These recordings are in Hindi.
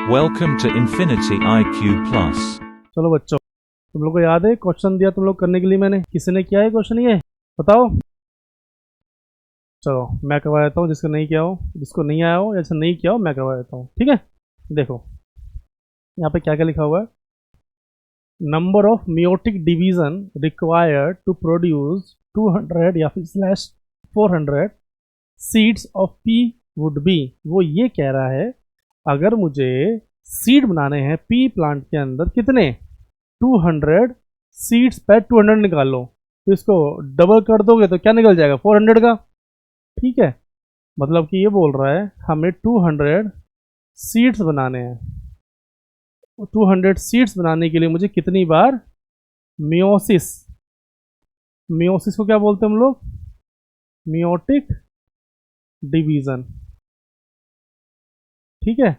Welcome to Infinity IQ Plus. चलो बच्चों, तुम लोग को याद है क्वेश्चन दिया तुम लोग करने के लिए मैंने, किसी ने किया है क्वेश्चन ये बताओ। चलो मैं करवा देता हूँ, जिसको नहीं किया हो, जिसको नहीं आया हो, ऐसा नहीं किया हो मैं करवा देता हूँ, ठीक है। देखो यहाँ पे क्या क्या लिखा हुआ है। Number of meiotic division required to produce 200 या फिर /400 seeds of pea would be. वो ये कह रहा है अगर मुझे सीड बनाने हैं पी प्लांट के अंदर कितने 200 सीड्स पे 200 निकालो, तो इसको डबल कर दोगे तो क्या निकल जाएगा 400 का। ठीक है, मतलब कि ये बोल रहा है हमें 200 सीड्स बनाने हैं। 200 सीड्स बनाने के लिए मुझे कितनी बार मियोसिस, मियोसिस को क्या बोलते हैं हम लोग, मियोटिक डिवीजन। ठीक है,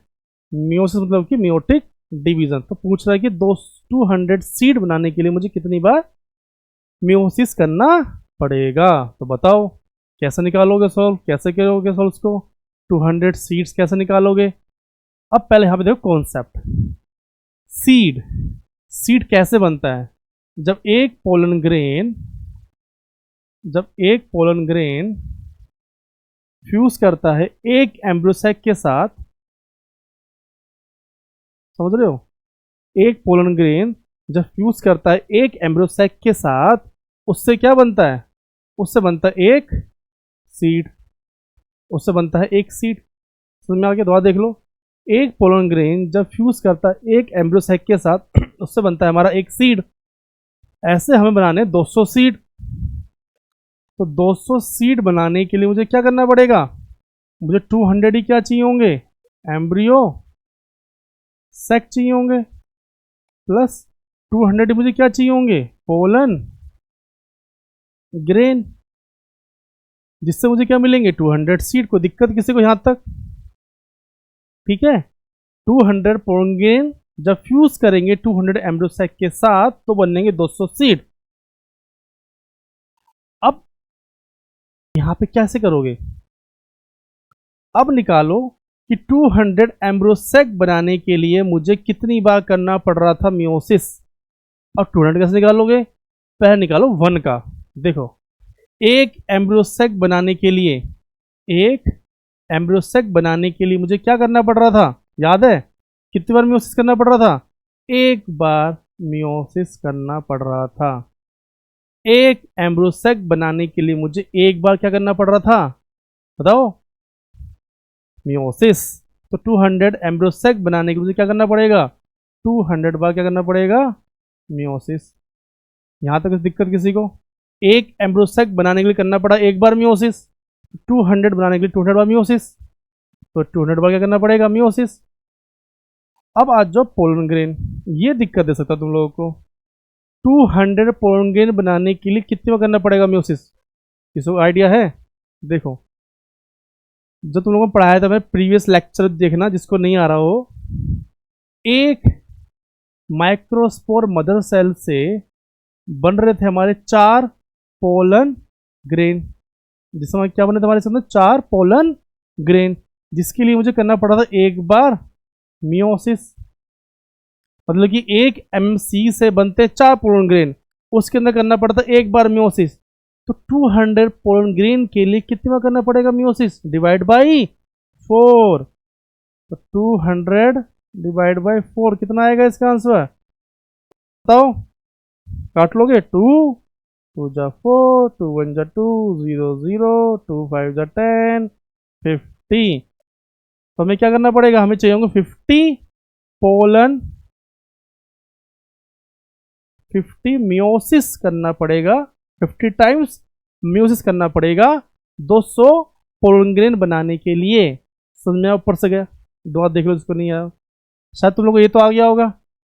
मियोसिस मतलब कि मियोटिक डिवीजन। तो पूछ रहा है कि 200 सीड बनाने के लिए मुझे कितनी बार मियोसिस करना पड़ेगा। तो बताओ कैसे निकालोगे सॉल्व, कैसे करोगे सॉल्व इसको, 200 सीड्स कैसे निकालोगे। अब पहले यहाँ पे देखो कॉन्सेप्ट, सीड, सीड कैसे बनता है। जब एक पोलन ग्रेन फ्यूज करता है एक एम्ब्रोसैक के साथ, समझ रहे हो, एक पोलन ग्रेन जब फ्यूज करता है एक एम्ब्रोसैक के साथ, उससे क्या बनता है, उससे बनता है एक सीड, उससे बनता है एक सीड। समझ में आ गया, दोबारा देख लो, एक पोलन ग्रेन जब फ्यूज करता है एक एम्ब्रोसैक के साथ, उससे बनता है हमारा एक सीड। ऐसे हमें बनाने 200 सीड। तो 200 सीड बनाने के लिए मुझे क्या करना पड़ेगा, मुझे 200 ही क्या चाहिए होंगे, एम्ब्रियो सेक चाहिए होंगे, प्लस 200 मुझे क्या चाहिए होंगे, पोलन ग्रेन, जिससे मुझे क्या मिलेंगे 200 सीड। को दिक्कत किसी को यहां तक, ठीक है। 200 पोलन ग्रेन जब फ्यूज करेंगे 200 एम्ब्रोसैक के साथ तो बनेंगे 200 सीड। अब यहां पे कैसे करोगे, अब निकालो कि 200 एम्ब्रोसैक बनाने के लिए मुझे कितनी बार करना पड़ रहा था मियोसिस। और 200 कैसे निकालोगे, पहले निकालो 1 का। देखो एक एम्ब्रोसैक बनाने के लिए, एक एम्ब्रोसैक बनाने के लिए मुझे क्या करना पड़ रहा था, याद है कितनी बार मियोसिस करना पड़ रहा था, एक बार मियोसिस करना पड़ रहा था। एक एम्ब्रोसैक बनाने के लिए मुझे एक बार क्या करना पड़ रहा था, बताओ, मियोसिस। तो 200 एम्ब्रोसैक बनाने के लिए मुझे क्या करना पड़ेगा, 200 बार क्या करना पड़ेगा, मियोसिस। यहां तक दिक्कत किसी को, एक एम्ब्रोसैक बनाने के लिए करना पड़ा एक बार मियोसिस, 200 बनाने के लिए 200 बार मियोसिस, तो 200 बार क्या करना पड़ेगा, मियोसिस। अब आज जो पोलन ग्रेन, ये दिक्कत दे सकता तुम लोगों को, 200 पोलन ग्रेन बनाने के लिए कितनी बार करना पड़ेगा मियोसिस, किसी को आइडिया है। देखो जब तुम लोगों को पढ़ाया था मैं प्रीवियस लेक्चर देखना, जिसको नहीं आ रहा हो, एक माइक्रोस्पोर मदर सेल से बन रहे थे हमारे 4 पोलन ग्रेन, जिसमें क्या बने थे हमारे सामने 4 पोलन ग्रेन, जिसके लिए मुझे करना पड़ा था एक बार मियोसिस। मतलब कि एक एमसी से बनते 4 पोलन ग्रेन, उसके अंदर करना पड़ता एक बार मियोसिस। तो 200 पोलन ग्रेन के लिए कितनी बार करना पड़ेगा मियोसिस, डिवाइड बाई 4। तो 200 डिवाइड बाई 4 कितना आएगा इसका आंसर, बताओ, काट लोगे, 2 जा 4, 2 1 जा 2, 0 0, 2 5 जा 10, 50। तो हमें क्या करना पड़ेगा, हमें चाहिए होंगे 50 मियोसिस करना पड़ेगा, 50 टाइम्स मियोसिस करना पड़ेगा 200 पोलन ग्रेन बनाने के लिए। समझ में ऊपर से गया, दो देख लो जिसको नहीं आया, शायद तुम लोग को ये तो आ गया होगा।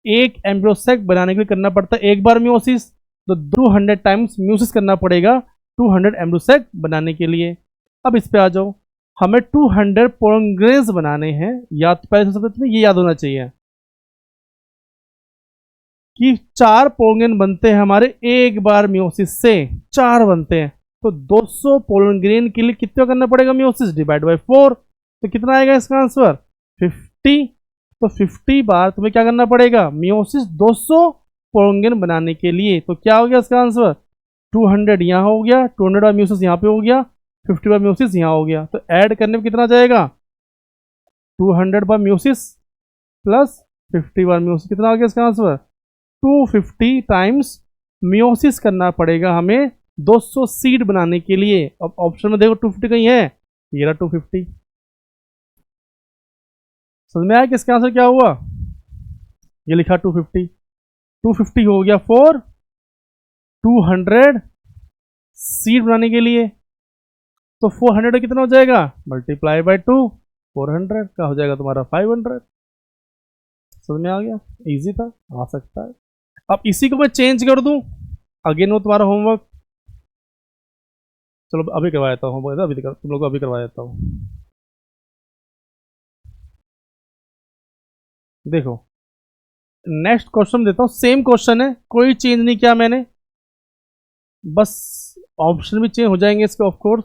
एक एम्ब्रोसैक बनाने के लिए करना पड़ता है एक बार मियोसिस, तो 200 टाइम्स मियोसिस करना पड़ेगा 200 एम्ब्रोसैक बनाने के लिए। अब इस पे आ जाओ, हमें 200 पोलन ग्रेन्स बनाने हैं, या तो पहले सबसे तुम्हें ये याद होना चाहिए कि 4 पोलन ग्रेन बनते हैं हमारे एक बार मियोसिस से, 4 बनते हैं। तो 200 पोलन ग्रेन के लिए कितना करना पड़ेगा मियोसिस, डिवाइड बाय 4। तो कितना आएगा इसका आंसर, 50। तो 50 बार तुम्हें क्या करना पड़ेगा, मियोसिस 200 पोलंगेन बनाने के लिए। तो क्या हो गया इसका आंसर, 200 यहाँ हो गया, 200 बार मियोसिस यहाँ पे हो गया, 50 बार मियोसिस यहाँ हो गया। तो ऐड करने में कितना जाएगा, 200 बार मियोसिस प्लस 50 बार मियोसिस, कितना हो गया इसका आंसर, 250 टाइम्स मियोसिस करना पड़ेगा हमें 200 सीड बनाने के लिए। अब ऑप्शन में देखो 250 कहीं है, ये रहा 250। समझ में आया कि इसका आंसर क्या हुआ, ये लिखा 250, 250 हो गया फॉर 200 सीड बनाने के लिए। तो 400 कितना हो जाएगा, मल्टीप्लाई बाय 2, 400 का हो जाएगा तुम्हारा 500। समझ में आ गया, इजी था, आ सकता है। अब इसी को मैं चेंज कर दूं, अगेन वो तुम्हारा होमवर्क, चलो अभी करवा देता हूँ होमवर्क, अभी तुम लोग को अभी करवा देता हूँ। देखो नेक्स्ट क्वेश्चन देता हूँ, सेम क्वेश्चन है, कोई चेंज नहीं किया मैंने, बस ऑप्शन भी चेंज हो जाएंगे इसके ऑफ कोर्स।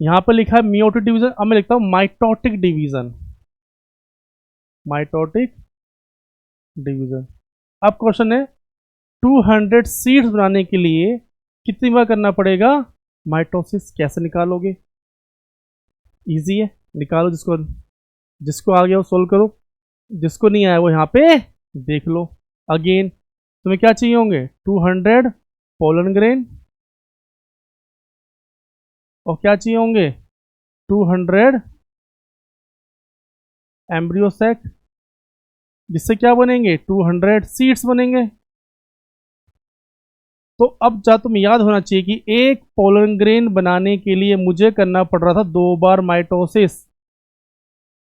यहां पर लिखा है मियोटिक डिवीजन, अब मैं लिखता हूं माइटोटिक डिवीजन, माइटोटिक डिवीजन। अब क्वेश्चन है 200 सीड्स बनाने के लिए कितनी बार करना पड़ेगा माइटोसिस, कैसे निकालोगे, इजी है, निकालो, जिसको जिसको आ गया वो सोल्व करो, जिसको नहीं आया वो यहाँ पे देख लो। अगेन तुम्हें क्या चाहिए होंगे, 200 पोलन ग्रेन, और क्या चाहिए होंगे 200 एम्ब्रियो सैक, जिससे क्या बनेंगे 200 सीड्स बनेंगे। तो अब जा तुम याद होना चाहिए कि एक पोलन ग्रेन बनाने के लिए मुझे करना पड़ रहा था 2 बार माइटोसिस।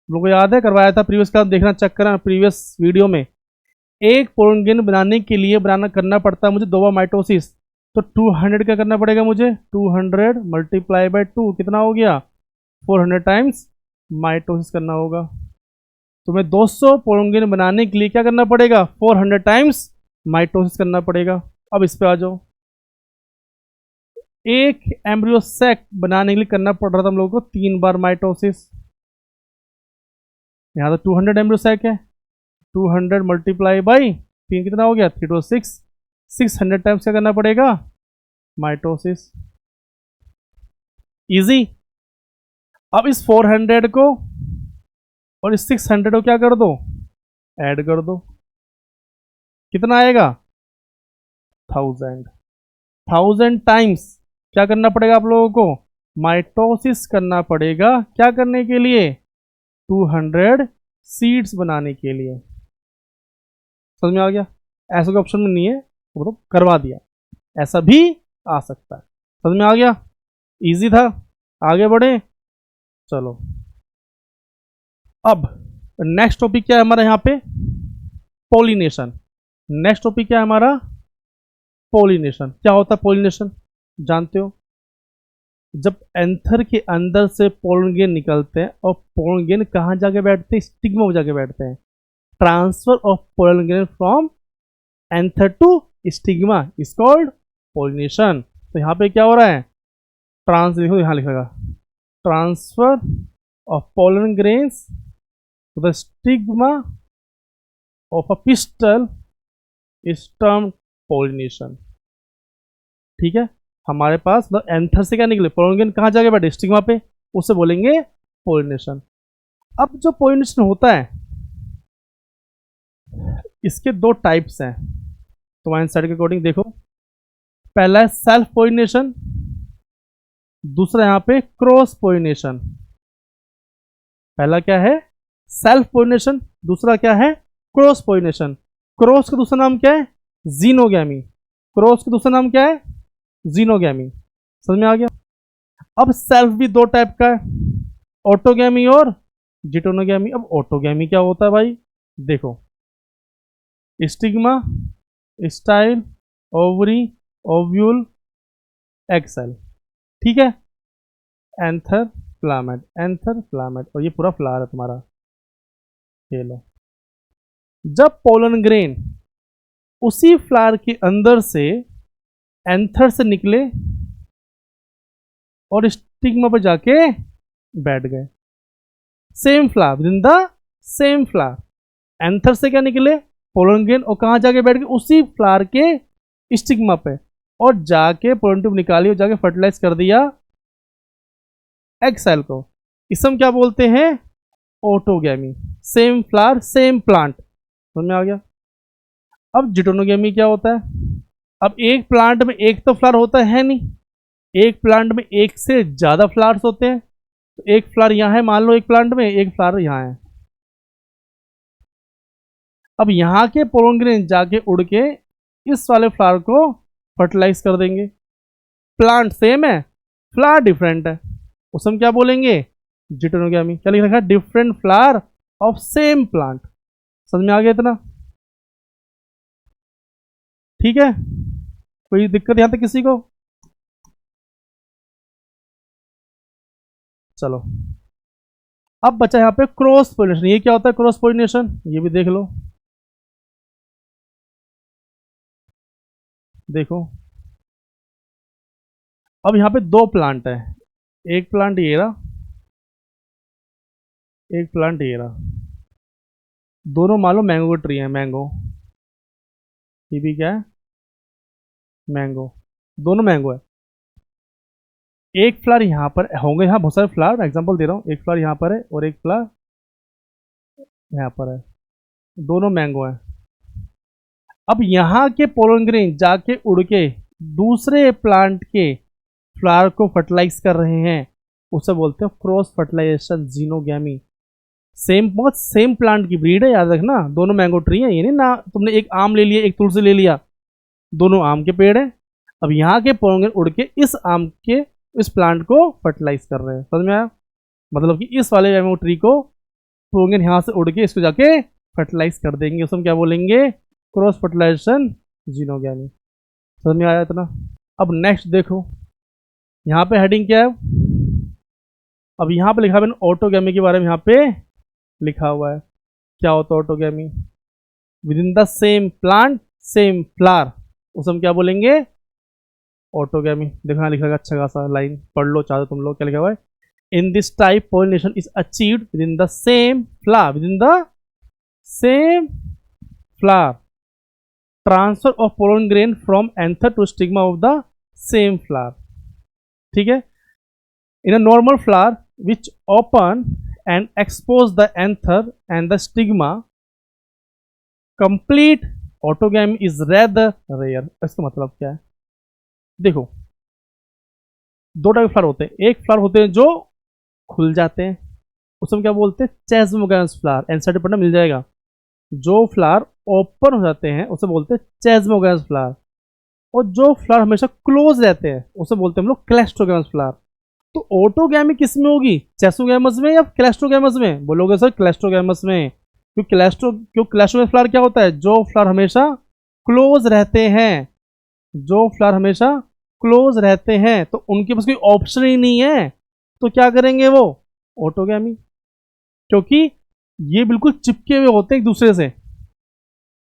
लोगों को याद है, करवाया था प्रीवियस क्लास, देखना चेक करना प्रीवियस वीडियो में। एक पोलन ग्रेन बनाने के लिए करना पड़ता है मुझे 2 बार माइटोसिस। तो 200 क्या करना पड़ेगा मुझे, 200 मल्टीप्लाई बाय 2 कितना हो गया, 400 टाइम्स माइटोसिस करना होगा। तो मैं 200 पोलन ग्रेन बनाने के लिए क्या करना पड़ेगा, 400 टाइम्स माइटोसिस करना पड़ेगा। अब इस पे आ जाओ, एक एम्ब्रियो सैक बनाने के लिए करना पड़ रहा था हम लोगों को 3 बार माइटोसिस। यहाँ तो 200 एम्ब्रियो सैक है, 200 मल्टीप्लाई बाई 3 कितना हो गया, 3 to 6, 600 टाइम्स क्या करना पड़ेगा, माइटोसिस। इजी। अब इस 400 को और इस 600 को क्या कर दो, ऐड कर दो, कितना आएगा 1000 टाइम्स क्या करना पड़ेगा आप लोगों को, माइटोसिस करना पड़ेगा, क्या करने के लिए, 200 सीड्स बनाने के लिए। समझ में आ गया, ऐसा कोई ऑप्शन में नहीं है, वो तो करवा दिया, ऐसा भी आ सकता है। समझ में आ गया, इजी था, आगे बढ़े, चलो। अब नेक्स्ट टॉपिक क्या है हमारा यहाँ पे, पोलिनेशन। नेक्स्ट टॉपिक क्या है हमारा, पोलिनेशन। क्या होता है पोलिनेशन, जानते हो, जब एंथर के अंदर से पोलन ग्रेन निकलते हैं और पोलन ग्रेन कहाँ जाके बैठते हैं, स्टिग्मा में जाके बैठते हैं। Transfer of pollen grain from anther to stigma is called pollination. तो यहाँ पे क्या हो रहा है, देखो यहाँ लिखेगा, transfer of pollen grains to the stigma of a pistil is termed pollination. ठीक है, हमारे पास एंथर से क्या निकले, पोलन ग्रेन कहाँ जाके बैठे, स्टिग्मा पे, उससे बोलेंगे पोलिनेशन। अब जो पोलिनेशन होता है इसके 2 टाइप्स हैं, तुम्हारे आंसर के अकॉर्डिंग देखो। पहला है सेल्फ पोलिनेशन, दूसरा यहाँ पे क्रॉस पोलिनेशन। पहला क्या है सेल्फ पोलिनेशन, दूसरा क्या है क्रॉस पोलिनेशन। क्रॉस का दूसरा नाम क्या है, जीनोगैमी। क्रॉस का दूसरा नाम क्या है, जीनोगैमी। समझ में आ गया। अब सेल्फ भी 2 टाइप का है, ऑटोगैमी और जिटोनोगैमी। अब ऑटोगैमी क्या होता है भाई, देखो, stigma, style, ovary, ovule, egg cell. ठीक है, एंथर फिलामेंट, एंथर फिलामेंट, और ये पूरा फ्लावर है तुम्हारा, ये लो। जब पोलन ग्रेन उसी फ्लावर के अंदर से एंथर से निकले और स्टिग्मा पर जाके बैठ गए, same flower within the same flower. Anther से क्या निकले, पोलन ग्रेन, और कहाँ जाके बैठ गए, उसी फ्लावर के स्टिग्मा पे, और जाके पोलन ट्यूब निकाली और जाके फर्टिलाइज कर दिया एग सेल को। इसे हम क्या बोलते हैं, autogamy. Same flower same plant, समझ में आ गया। अब जिटोनोगैमी क्या होता है, अब एक प्लांट में एक तो फ्लावर होता है नहीं, एक प्लांट में एक से ज्यादा फ्लावर्स होते हैं। तो एक फ्लावर यहाँ है, मान लो एक प्लांट में एक फ्लावर यहाँ है। अब यहाँ के पोलन ग्रेन जाके उड़ के इस वाले फ्लावर को फर्टिलाइज कर देंगे। प्लांट सेम है, फ्लावर डिफरेंट है, उसे हम क्या बोलेंगे, जिटोनोगैमी। क्या लिख रखा है, different flower of same plant. समझ में आ गया इतना, ठीक है। कोई दिक्कत यहां तक किसी को, चलो। अब बचा यहाँ पे क्रॉस पोलिनेशन। ये क्या होता है क्रॉस पोलिनेशन, ये भी देख लो। देखो अब यहाँ पे दो प्लांट है, एक प्लांट ये रहा, एक प्लांट ये रहा। दोनों मान लो मैंगो का ट्री है, मैंगो, ये भी क्या है, मैंगो, दोनों मैंगो है। एक फ्लावर यहाँ पर होंगे, यहाँ बहुत सारे फ्लावर, एग्जांपल दे रहा हूँ, एक फ्लावर यहाँ पर है और एक फ्लावर यहाँ पर है, दोनों मैंगो है। अब यहाँ के पोलन ग्रेन जाके उड़ के दूसरे प्लांट के फ्लावर को फर्टिलाइज कर रहे हैं, उसे बोलते हैं क्रॉस फर्टिलाइजेशन, जीनोगैमी। सेम, बहुत सेम प्लांट की ब्रीड है, याद रखना। दोनों मैंगो ट्री है, ये नहीं ना तुमने एक आम ले लिया एक तुलसी ले लिया, दोनों आम के पेड़ है। अब यहाँ के पोलन ग्रेन उड़ के इस आम के इस प्लांट को फर्टिलाइज कर रहे हैं, समझ में आया। मतलब कि इस वाले मैंगो ट्री को पोलन ग्रेन यहाँ से उड़ के इसको जाके फर्टिलाइज कर देंगे, उसको हम क्या बोलेंगे, क्रॉस फर्टिलाइजेशन, जीनोगैमी। समझ में आया इतना। अब नेक्स्ट देखो, यहाँ पे हेडिंग क्या है, अब यहाँ पे लिखा है ऑटोगैमी के बारे में, यहाँ पे लिखा हुआ है क्या होता है autogamy, with in the same plant same flower, उसे हम क्या बोलेंगे, ऑटोगैमी। देखो यहाँ लिखा है अच्छा खासा लाइन, पढ़ लो चाहे तुम लोग, क्या लिखा हुआ है, in this type pollination is achieved within the same flower, within the same flower, transfer of pollen grain from anther to stigma of the same flower, ठीक है। In a normal flower which open and expose the anther and the stigma, complete autogamy is rather rare. इसका मतलब क्या है, देखो दो टाइप फ्लावर होते हैं, एक फ्लावर होते हैं जो खुल जाते हैं, उसे हम क्या बोलते हैं, चेस्मोगैमस फ्लावर, एनसीईआरटी पढ़ना मिल जाएगा। जो फ्लावर ओपन हो जाते हैं उसे बोलते हैं चेस्मोगैमस फ्लावर, और जो फ्लावर हमेशा क्लोज रहते हैं उसे बोलते हैं हम लोग क्लेस्ट्रोगैमस फ्लावर। तो ऑटोगैमी किस में होगी, चेस्मोगैमस में या क्लेस्ट्रोगैमस में, बोलोगे सर क्लेस्ट्रोगैमस में। क्यों क्लेस्ट्रोगैमस फ्लावर क्या होता है, जो फ्लावर हमेशा क्लोज रहते हैं, जो फ्लावर हमेशा क्लोज रहते हैं, तो उनके पास कोई ऑप्शन ही नहीं है, तो क्या करेंगे वो, ऑटोगैमी। क्योंकि ये बिल्कुल चिपके हुए होते हैं एक दूसरे से,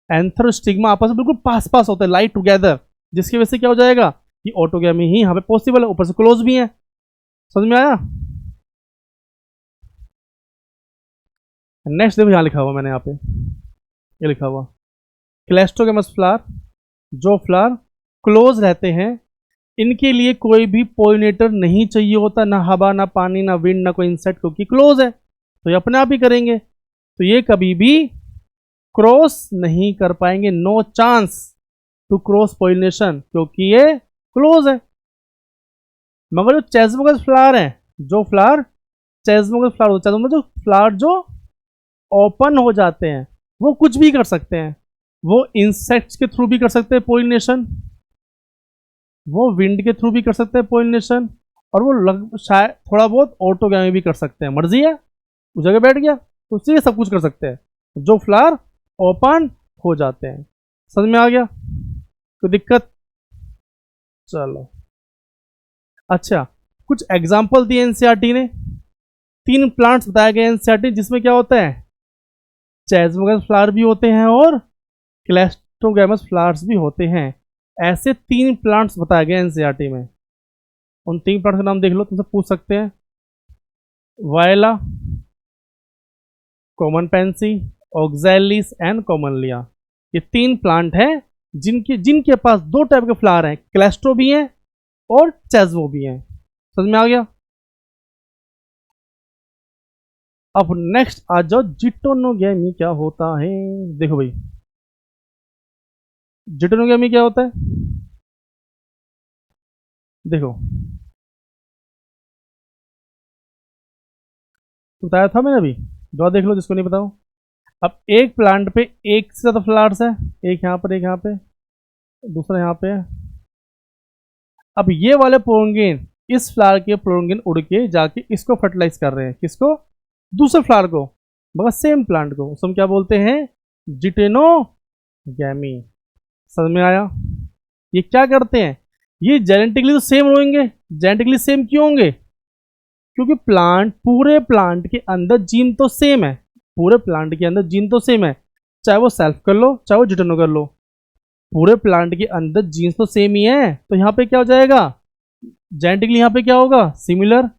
एंथर और स्टिग्मा आपस में बिल्कुल पास पास होते हैं, लाइट टुगेदर, जिसकी वजह से क्या हो जाएगा कि ऑटोगैमी ही यहाँ पे पॉसिबल है, ऊपर से क्लोज भी है। समझ में आया। नेक्स्ट देखो यहाँ लिखा हुआ मैंने, यहाँ पे ये लिखा हुआ, क्लेस्ट्रोगैमस फ्लावर, जो फ्लावर क्लोज रहते हैं, इनके लिए कोई भी पोलिनेटर नहीं चाहिए होता, ना हवा ना पानी ना विंड ना कोई इंसेक्ट, क्योंकि क्लोज है तो ये अपने आप ही करेंगे, तो ये कभी भी क्रॉस नहीं कर पाएंगे, no chance to cross pollination, क्योंकि ये क्लोज है। मगर जो चेस्मोगस फ्लावर है, जो फ्लावर चेस्मोगस फ्लावर होता है, जो फ्लावर जो ओपन हो जाते हैं, वो कुछ भी कर सकते हैं, वो इंसेक्ट्स के थ्रू भी कर सकते हैं पोलिनेशन, वो विंड के थ्रू भी कर सकते हैं पोलिनेशन, और वो शायद थोड़ा बहुत ऑटोगैमी भी कर सकते हैं, मर्जी है, उस जगह बैठ गया तो उससे सब कुछ कर सकते हैं, जो फ्लावर ओपन हो जाते हैं। समझ में आ गया, कोई दिक्कत, चलो। अच्छा, कुछ एग्जाम्पल दिए एनसीईआरटी ने, 3 प्लांट्स बताए गए एनसीईआरटी, जिसमें क्या होता है, चेस्मोगस फ्लावर भी होते हैं और क्लेस्ट्रोगैमस फ्लावर्स भी होते हैं। ऐसे 3 प्लांट्स बताए गए एनसीईआरटी में, उन 3 प्लांट्स का नाम देख लो, तुमसे पूछ सकते हैं, वायला, कॉमन पेंसी, ऑक्सैलिस एंड कॉमनलिया। ये 3 प्लांट हैं जिनके जिनके पास 2 टाइप के फ्लावर हैं, क्लेस्ट्रो भी हैं और चेजवो भी हैं। समझ में आ गया? अब नेक्स्ट आ जाओ, जिटोनोगेमी क्या होता है। देखो भाई, जिटोनोगेमी क्या होता है, देखो बताया था मैंने अभी, दो देख लो जिसको नहीं बताऊं। अब एक प्लांट पे एक से ज्यादा फ्लावर्स है, एक यहाँ पर, एक यहाँ पे, दूसरा यहाँ पे है। अब ये वाले पोलंगिन इस फ्लावर के पोलंगिन उड़ के जाके इसको फर्टिलाइज कर रहे हैं, किसको, दूसरे फ्लावर को, मगर सेम प्लांट को। उसको हम क्या बोलते हैं, जिटेनोगैमी। समझ में आया? ये क्या करते हैं, ये जेनेटिकली तो सेम होंगे। जेनेटिकली सेम क्यों होंगे, क्योंकि प्लांट, पूरे प्लांट के अंदर जीन तो सेम है, पूरे प्लांट के अंदर जीन तो सेम है, चाहे वो सेल्फ कर लो चाहे वो जिटेनो कर लो, पूरे प्लांट के अंदर जीन्स तो सेम ही है। तो यहाँ पे क्या हो जाएगा, जेनेटिकली यहाँ पे क्या होगा, सिमिलर,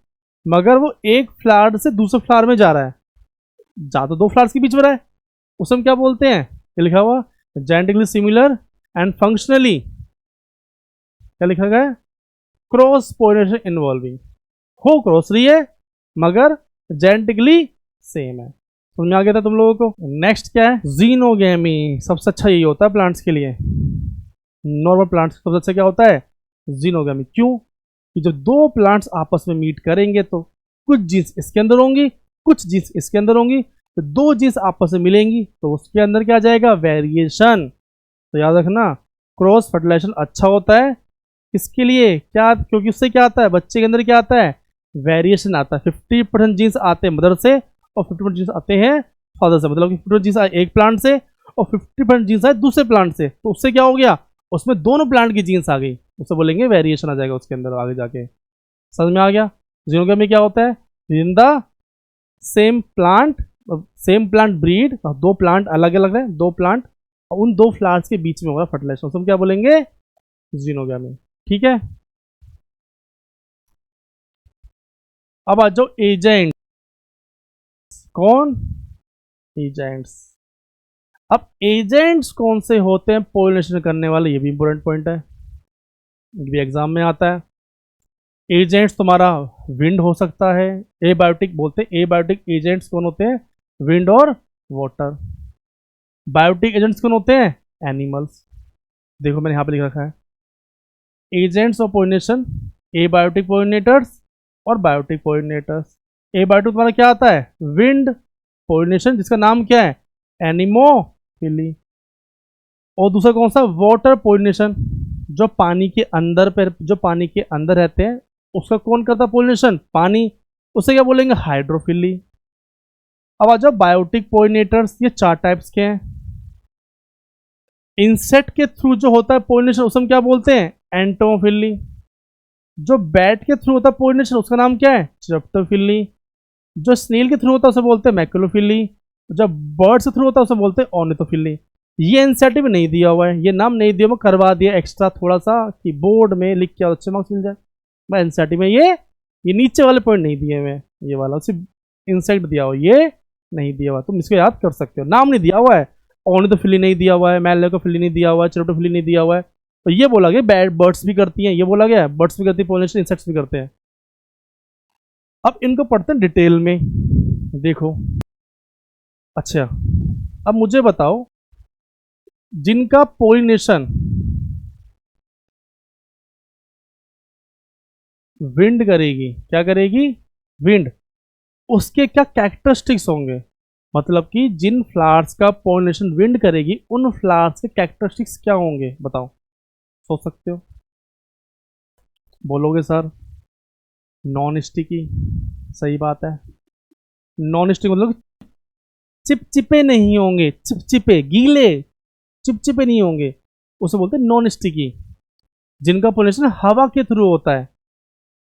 मगर वो एक फ्लावर से दूसरे फ्लावर में जा रहा है, जा तो 2 फ्लावर्स के बीच में रहा है। उसे हम क्या बोलते हैं, ये लिखा हुआ जेनेटिकली सिमिलर एंड फंक्शनली, क्या लिखा गया है, क्रॉस पोलिनेशन इन्वॉल्विंग। हो क्रॉस रही है मगर जेनेटिकली सेम है। समझ में आ गया था तुम लोगों को? नेक्स्ट क्या है, जीनोगेमी। सबसे अच्छा यही होता है प्लांट्स के लिए, नॉर्मल प्लांट्स सबसे अच्छा क्या होता है, जीनोगेमी। क्यों, कि जब 2 प्लांट्स आपस में मीट करेंगे तो कुछ जीन्स इसके अंदर होंगी, कुछ जीन्स इसके अंदर होंगी, तो 2 जीन्स आपस में मिलेंगी तो उसके अंदर क्या आ जाएगा, वेरिएशन। तो याद रखना, क्रॉस फर्टिलाइजेशन अच्छा होता है किसके लिए, क्या, क्योंकि उससे क्या आता है, बच्चे के अंदर क्या आता है, वेरिएशन आता है। 50% जीन्स आते हैं मदर से और 50% जीन्स आते हैं फादर से, मतलब कि 50% जीन्स आए एक प्लांट से और 50% जीन्स आए दूसरे प्लांट से, तो उससे क्या हो गया, उसमें दोनों प्लांट की जीन्स आ गई, उससे बोलेंगे वेरिएशन आ जाएगा उसके अंदर आगे जाके। समझ में आ गया? जीनोगेमी में क्या होता है, इन the same plant breed, 2 plant अलग अलग है, 2 प्लांट और उन 2 फ्लावर्स के बीच में होगा फर्टिलाइजेशन, उसको हम क्या बोलेंगे, जीनोगेमी। ठीक है, अब आ जाओ एजेंट। कौन, एजेंट्स। अब एजेंट्स कौन से होते हैं पोलिनेशन करने वाले, ये भी इंपॉर्टेंट पॉइंट है, ये भी एग्जाम में आता है। एजेंट्स तुम्हारा विंड हो सकता है, एबायोटिक बोलते हैं, एबायोटिक एजेंट्स कौन होते हैं, विंड और वाटर। बायोटिक एजेंट्स कौन होते हैं, एनिमल्स। देखो मैंने यहाँ पे लिख रखा है, agents of pollination, abiotic pollinators और बायोटिक पोलिनेटर्स। एबायोटिक तुम्हारा क्या आता है, विंड पोलिनेशन, जिसका नाम क्या है, एनिमोफिली। और दूसरा कौन सा, वाटर पोलिनेशन, जो पानी के अंदर पर, जो पानी के अंदर रहते हैं उसका कौन करता है पोलिनेशन, पानी, उसे क्या बोलेंगे, हाइड्रोफिली। अब आ जाओ बायोटिक पोलिनेटर्स, ये 4 टाइप्स के हैं। इंसेक्ट के थ्रू जो होता है पोलिनेशन उसे हम क्या बोलते हैं, एंटोफिली। जो बैट के थ्रू होता है पोलिनेशन उसका नाम क्या है, चिरप्टोफिली। जो स्नेल के थ्रू होता है उसे बोलते हैं मैकुलोफिली। जब बर्ड से थ्रू होता है उसे बोलते हैं ऑर्निथोफिली। ये एनसीईआरटी में नहीं दिया हुआ है, ये नाम नहीं दिया हुआ, करवा दिया एक्स्ट्रा थोड़ा सा कि बोर्ड में लिख के अच्छे मार्क्स मिल जाए। मैं एनसीईआरटी में ये नीचे वाले पॉइंट नहीं दिए हुए, ये वाला सिर्फ इंसेक्ट दिया हुआ, ये नहीं दिया हुआ, तुम इसको याद कर सकते हो। नाम नहीं दिया हुआ है, ऑर्निथोफिली नहीं दिया हुआ है, मैलेकोफिली नहीं दिया हुआ है, चिरप्टोफिली नहीं दिया हुआ है। तो ये बोला गया बैड बर्ड्स भी करती हैं, ये बोला गया बर्ड्स भी करती है पोलिनेशन, इंसेक्ट्स भी करते हैं। अब इनको पढ़ते हैं डिटेल में, देखो। अच्छा, अब मुझे बताओ, जिनका पोलिनेशन विंड करेगी, क्या करेगी, विंड, उसके क्या कैरेक्टरिस्टिक्स होंगे, मतलब कि जिन फ्लावर्स का पोलिनेशन विंड करेगी उन फ्लावर्स के कैरेक्टरिस्टिक्स क्या होंगे, बताओ, सोच सकते हो? बोलोगे सर नॉन स्टिकी, सही बात है। नॉन स्टिक मतलब चिपचिपे नहीं होंगे, चिपचिपे गीले, चिपचिपे नहीं होंगे, उसे बोलते हैं नॉन स्टिकी। जिनका पोलिनेशन हवा के थ्रू होता है,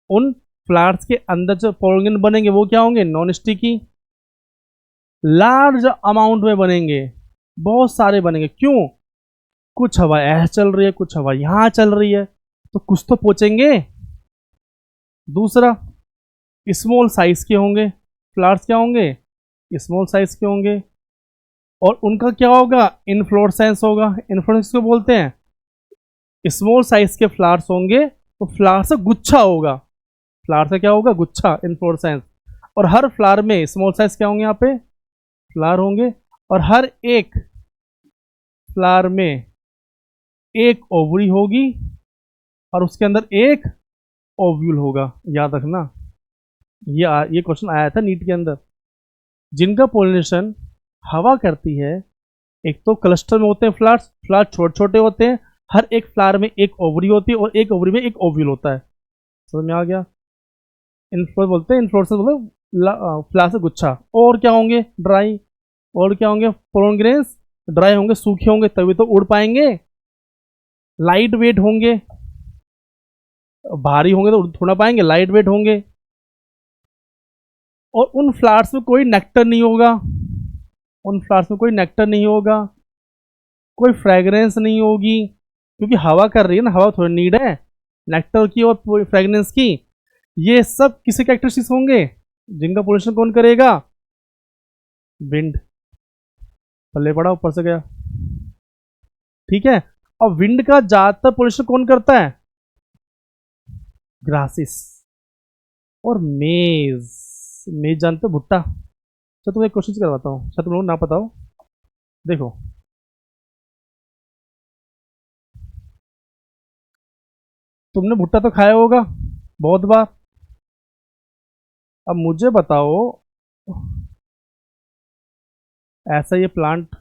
उन फ्लावर्स के अंदर जो पोलन बनेंगे वो क्या होंगे, नॉन स्टिकी। लार्ज अमाउंट में बनेंगे, बहुत सारे बनेंगे, क्यों, कुछ हवा ऐसे चल रही है, कुछ हवा यहां चल रही है, तो कुछ तो पहुंचेंगे। दूसरा, स्मॉल साइज के होंगे फ्लावर्स, क्या होंगे, स्मॉल साइज के होंगे, और उनका क्या होगा, इन्फ्लोरेसेंस होगा। इन्फ्लोरेसेंस को बोलते हैं, स्मॉल साइज के फ्लावर्स होंगे तो फ्लावर से गुच्छा होगा, फ्लावर से क्या होगा, गुच्छा, इन्फ्लोरेसेंस। और हर फ्लावर में स्मॉल साइज क्या होंगे, यहाँ पे फ्लावर होंगे, और हर एक फ्लावर में एक ओवरी होगी और उसके अंदर एक ओव्यूल होगा। याद रखना, ये क्वेश्चन आया था नीट के अंदर। जिनका पोलिनेशन हवा करती है, एक तो क्लस्टर में होते हैं फ्लावर्स, फ्लावर छोटे छोटे होते हैं, हर एक फ्लावर में एक ओवरी होती है और एक ओवरी में एक ओव्यूल होता है। समझ में आ गया? इन्फ्लोर बोलते हैं, इन्फ्लोरेसेंस मतलब फ्लावर से गुच्छा। और क्या होंगे, ड्राई। और क्या होंगे, पोलन ग्रेन्स। ड्राई होंगे, सूखे होंगे, तभी तो उड़ पाएंगे। लाइट वेट होंगे, भारी होंगे तो उड़ ना पाएंगे, लाइट वेट होंगे। और उन फ्लावर्स में कोई नेक्टर नहीं होगा, उन फ्लावर्स में कोई नेक्टर नहीं होगा, कोई फ्रेग्रेंस नहीं होगी, क्योंकि हवा कर रही है ना, हवा थोड़ी नीड है नेक्टर की और फ्रेग्रेंस की। ये सब किसी कैरेक्टरिस्टिक्स होंगे जिनका पोल्यूशन कौन करेगा, विंड। पल्ले पड़ा, ऊपर से गया, ठीक है। और विंड का ज्यादातर पोल्यूशन कौन करता है, ग्रासिस और मेज। मेज जानते हो, भुट्टा। चलो तुम्हें एक क्वेश्चन करवाता हूँ, शायद तुम लोग ना पता हो। देखो, तुमने भुट्टा तो खाया होगा बहुत बार। अब मुझे बताओ, ऐसा ये प्लांट,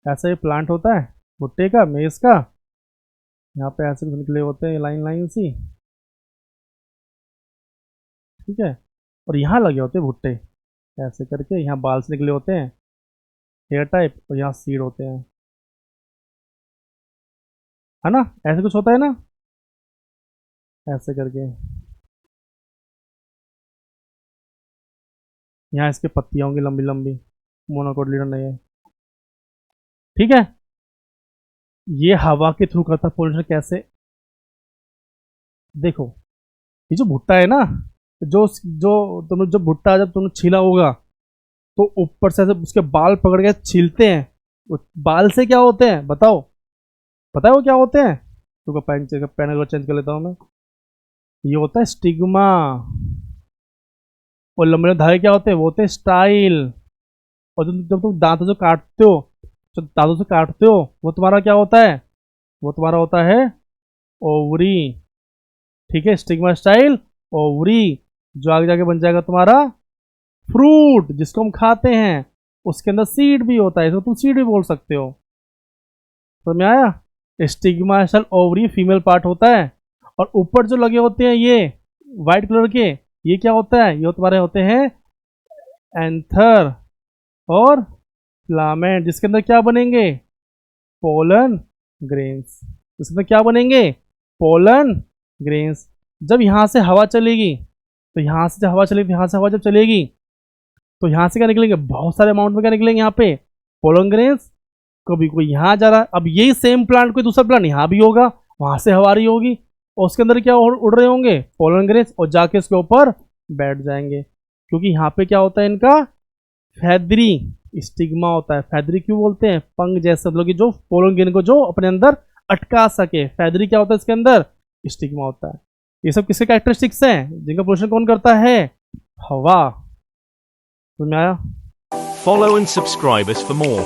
ऐसा ये प्लांट होता है भुट्टे का, मेज का। यहाँ पे ऐसे कुछ निकले होते हैं लाइन लाइन सी, ठीक है। और यहाँ लगे होते हैं भुट्टे, ऐसे करके यहाँ बाल से निकले होते हैं, हेयर टाइप, और यहाँ सीड होते हैं, है ना, ऐसे कुछ होता है ना, ऐसे करके। यहाँ इसके पत्तियां होंगी लंबी लंबी, मोनोकोटिलेडन नहीं है, ठीक है। ये हवा के थ्रू करता पोल्यूशन कैसे, देखो, ये जो भुट्टा है ना, जो जो तुमने जब भुट्टा जब तुमने छीला होगा तो ऊपर से उसके बाल पकड़ के छीलते हैं। वो बाल से क्या होते हैं बताओ, पता है वो क्या होते हैं? तो पैनल चेंज कर लेता हूँ मैं। ये होता है स्टिग्मा, और लंबे धागे क्या होते हैं, वो होते हैं स्टाइल। और जब तुम दांतों से काटते हो, जब दांतों से काटते हो, वो तुम्हारा क्या होता है, वो तुम्हारा होता है ओवरी, ठीक है। स्टिग्मा, स्टाइल, ओवरी, जो आगे जाके बन जाएगा तुम्हारा फ्रूट जिसको हम खाते हैं। उसके अंदर सीड भी होता है, इसको तुम सीड भी बोल सकते हो। समझ में आया? Stigma, style, ovary female part होता है। और ऊपर जो लगे होते हैं ये व्हाइट कलर के, ये क्या होता है, ये तुम्हारे होते हैं एंथर और फिलामेंट, जिसके अंदर क्या बनेंगे, पोलन ग्रेन्स। इसके अंदर क्या बनेंगे, पोलन ग्रेन्स। जब यहाँ से हवा चलेगी, तो यहाँ से जब हवा चलेगी, यहाँ से हवा जब चलेगी तो यहाँ से क्या निकलेंगे, बहुत सारे अमाउंट में क्या निकलेंगे, यहाँ पे पोलन ग्रेन्स। कभी कोई यहाँ जा रहा है, अब यही सेम प्लांट कोई दूसरा प्लांट यहाँ भी होगा, वहां से हवा रही होगी और उसके अंदर क्या उड़ रहे होंगे, पोलन ग्रेन्स, और जाके उसके ऊपर बैठ जाएंगे। क्योंकि यहाँ पे क्या होता है, इनका फैदरी स्टिग्मा होता है। फैदरी क्यों बोलते हैं, पंख जैसे, मतलब कि जो पोलन ग्रेन को जो अपने अंदर अटका सके। फैदरी क्या होता है, इसके अंदर स्टिग्मा होता है। ये सब किसके कैरेक्टरिस्टिक्स हैं, जिनका पोषण कौन करता है, हवा। समझ में आया? Follow and subscribe us for more.